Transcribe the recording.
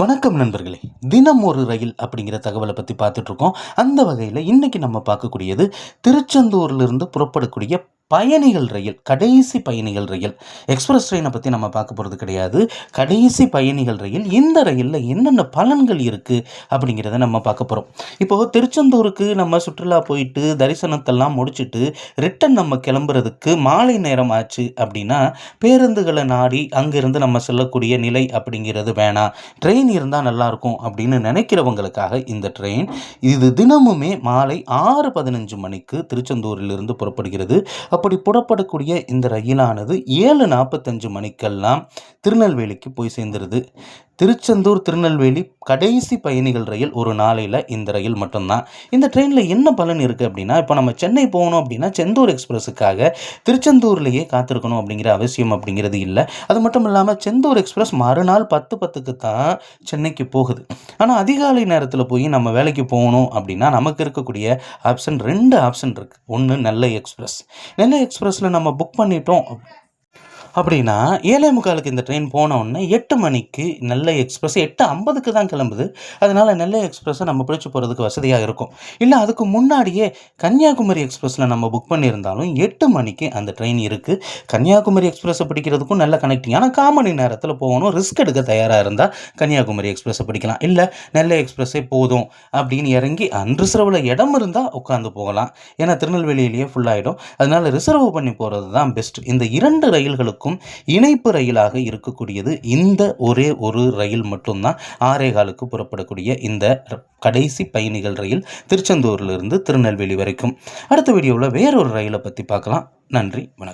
வணக்கம் நண்பர்களே. தினம் ஒரு ரயில் அப்படிங்கிற தகவலை பற்றி பார்த்துட்ருக்கோம். அந்த வகையில் இன்றைக்கி நம்ம பார்க்கக்கூடியது திருச்செந்தூர்லேருந்து புறப்படக்கூடிய பயணிகள் ரயில், கடைசி பயணிகள் ரயில். எக்ஸ்பிரஸ் ட்ரெயினை பற்றி நம்ம பார்க்க போகிறது கிடையாது. கடைசி பயணிகள் ரயில். இந்த ரயிலில் என்னென்ன பலன்கள் இருக்குது அப்படிங்கிறத நம்ம பார்க்க போகிறோம். இப்போது திருச்செந்தூருக்கு நம்ம சுற்றுலா போயிட்டு தரிசனத்தெல்லாம் முடிச்சுட்டு ரிட்டன் நம்ம கிளம்புறதுக்கு மாலை நேரம் ஆச்சு அப்படின்னா பேருந்துகளை நாடி அங்கேருந்து நம்ம செல்லக்கூடிய நிலை அப்படிங்கிறது வேணாம். ட்ரெயின் இருந்தால் நல்லாயிருக்கும் அப்படின்னு நினைக்கிறவங்களுக்காக இந்த ட்ரெயின் இது தினமுமே மாலை 6:15 மணிக்கு திருச்செந்தூரிலிருந்து புறப்படுகிறது. அப்படி புறப்படக்கூடிய இந்த ரயிலானது 7:45 மணிக்கெல்லாம் திருநெல்வேலிக்கு போய் சேர்ந்துருது. திருச்செந்தூர் திருநெல்வேலி கடைசி பயணிகள் ரயில் ஒரு நாளையில் இந்த ரயில் மட்டும்தான். இந்த ட்ரெயினில் என்ன பலன் இருக்குது அப்படின்னா, இப்போ நம்ம சென்னை போகணும் அப்படின்னா செந்தூர் எக்ஸ்பிரஸுக்காக திருச்செந்தூர்லேயே காத்திருக்கணும் அப்படிங்கிற அவசியம் அப்படிங்கிறது இல்லை. அது மட்டும் இல்லாமல் செந்தூர் எக்ஸ்பிரஸ் மறுநாள் 10:10க்கு தான் சென்னைக்கு போகுது. ஆனால் அதிகாலை நேரத்தில் போய் நம்ம வேலைக்கு போகணும் அப்படின்னா நமக்கு இருக்கக்கூடிய ஆப்ஷன் 2 ஆப்ஷன் இருக்குது. ஒன்று நெல்லை எக்ஸ்பிரஸ். நெல்லை எக்ஸ்பிரஸில் நம்ம புக் பண்ணிட்டோம் அப்படின்னா 7:45க்கு இந்த ட்ரெயின் போனோடனே 8 மணிக்கு நெல்லை எக்ஸ்பிரஸ் 8:50க்கு தான் கிளம்புது. அதனால் நெல்லை எக்ஸ்பிரஸை நம்ம பிடிச்சி போகிறதுக்கு வசதியாக இருக்கும். இல்லை அதுக்கு முன்னாடியே கன்னியாகுமரி எக்ஸ்பிரஸில் நம்ம புக் பண்ணியிருந்தாலும் 8 மணிக்கு அந்த ட்ரெயின் இருக்குது. கன்னியாகுமரி எக்ஸ்பிரஸை பிடிக்கிறதுக்கும் நல்ல கனெக்டிங். ஆனால் 1/4 மணி நேரத்தில் போகணும். ரிஸ்க் எடுக்க தயாராக இருந்தால் கன்னியாகுமரி எக்ஸ்பிரஸை பிடிக்கலாம். இல்லை நெல்லை எக்ஸ்பிரஸே போதும் அப்படின்னு இறங்கி அன்ரிசர்வில் இடம் இருந்தால் உட்காந்து போகலாம். ஏன்னா திருநெல்வேலியிலேயே ஃபுல்லாகிடும். அதனால் ரிசர்வ் பண்ணி போகிறது தான் பெஸ்ட். இந்த 2 ரயில்களுக்கும் இணைப்பு ரயிலாக இருக்கக்கூடியது இந்த ஒரே ஒரு ரயில் மட்டும்தான். 6:15க்கு புறப்படக்கூடிய இந்த கடைசி பயணிகள் ரயில் திருச்செந்தூரிலிருந்து திருநெல்வேலி வரைக்கும். அடுத்த வீடியோவில் வேறொரு ரயிலை பற்றி பார்க்கலாம். நன்றி, வணக்கம்.